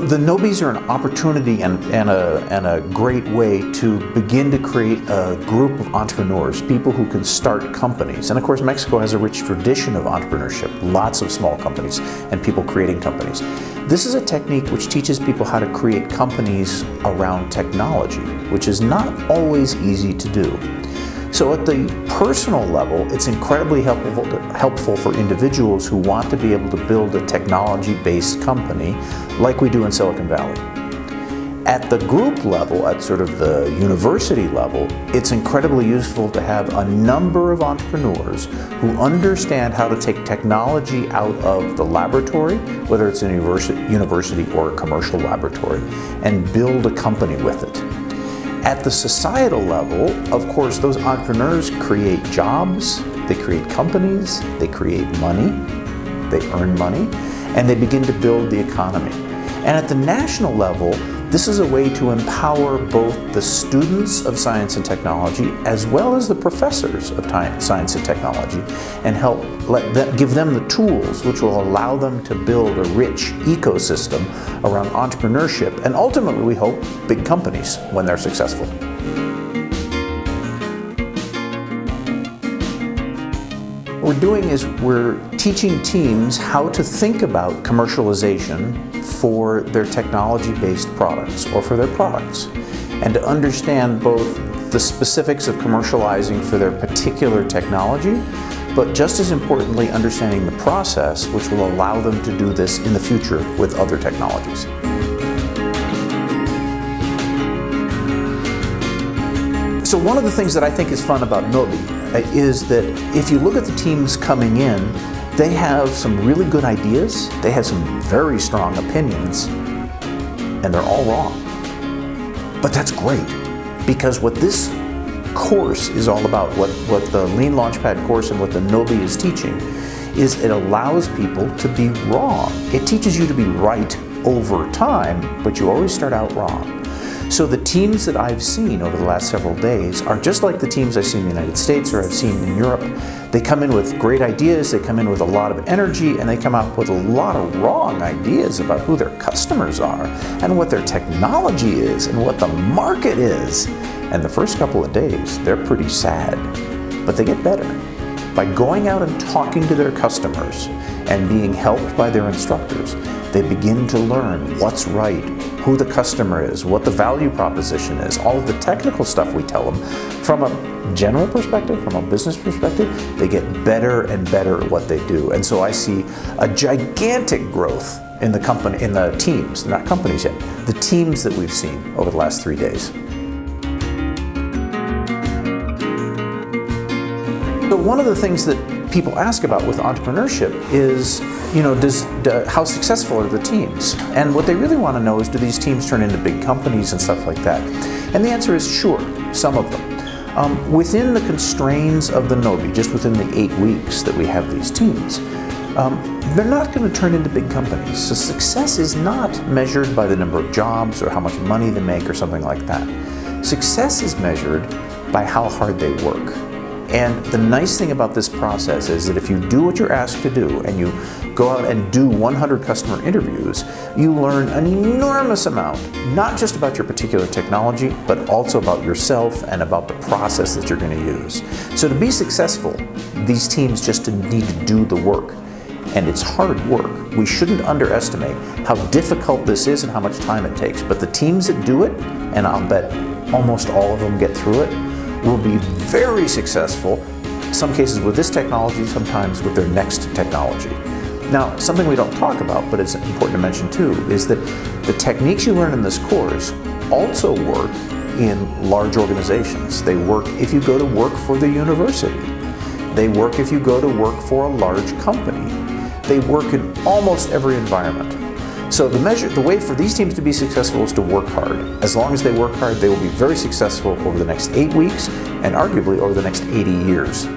The Nobis are an opportunity and a great way to begin to create a group of entrepreneurs, people who can start companies. And of course, Mexico has a rich tradition of entrepreneurship, lots of small companies and people creating companies. This is a technique which teaches people how to create companies around technology, which is not always easy to do. So at the personal level, it's incredibly helpful for individuals who want to be able to build a technology-based company like we do in Silicon Valley. At the group level, at sort of the university level, it's incredibly useful to have a number of entrepreneurs who understand how to take technology out of the laboratory, whether it's a university or a commercial laboratory, and build a company with it. At the societal level, of course, those entrepreneurs create jobs, they create companies, they create money, they earn money, and they begin to build the economy. And at the national level, this is a way to empower both the students of science and technology as well as the professors of science and technology, and give them the tools which will allow them to build a rich ecosystem around entrepreneurship and ultimately, we hope, big companies when they're successful. What we're doing is we're teaching teams how to think about commercialization for their technology-based products or for their products, and to understand both the specifics of commercializing for their particular technology, but just as importantly, understanding the process which will allow them to do this in the future with other technologies. So one of the things that I think is fun about Nobi is that if you look at the teams coming in, they have some really good ideas, they have some very strong opinions, and they're all wrong. But that's great, because what this course is all about, what the Lean Launchpad course and what the Nobi is teaching, is it allows people to be wrong. It teaches you to be right over time, but you always start out wrong. So the teams that I've seen over the last several days are just like the teams I've seen in the United States or I've seen in Europe. They come in with great ideas, they come in with a lot of energy, and they come up with a lot of wrong ideas about who their customers are and what their technology is and what the market is. And the first couple of days, they're pretty sad, but they get better. By going out and talking to their customers and being helped by their instructors, they begin to learn what's right, who the customer is, what the value proposition is, all of the technical stuff we tell them. From a general perspective, from a business perspective, they get better and better at what they do. And so I see a gigantic growth in the company, in the teams, not companies yet, the teams that we've seen over the last 3 days. So one of the things that people ask about with entrepreneurship is, how successful are the teams? And what they really want to know is, do these teams turn into big companies and stuff like that? And the answer is sure, some of them. Within the constraints of the Nobi, just within the 8 weeks that we have these teams, they're not going to turn into big companies. So success is not measured by the number of jobs or how much money they make or something like that. Success is measured by how hard they work. And the nice thing about this process is that if you do what you're asked to do and you go out and do 100 customer interviews, you learn an enormous amount, not just about your particular technology, but also about yourself and about the process that you're going to use. So to be successful, these teams just need to do the work. And it's hard work. We shouldn't underestimate how difficult this is and how much time it takes. But the teams that do it, and I'll bet almost all of them get through it, will be very successful, in some cases with this technology, sometimes with their next technology. Now, something we don't talk about, but it's important to mention too, is that the techniques you learn in this course also work in large organizations. They work if you go to work for the university. They work if you go to work for a large company. They work in almost every environment. So the way for these teams to be successful is to work hard. As long as they work hard, they will be very successful over the next 8 weeks and arguably over the next 80 years.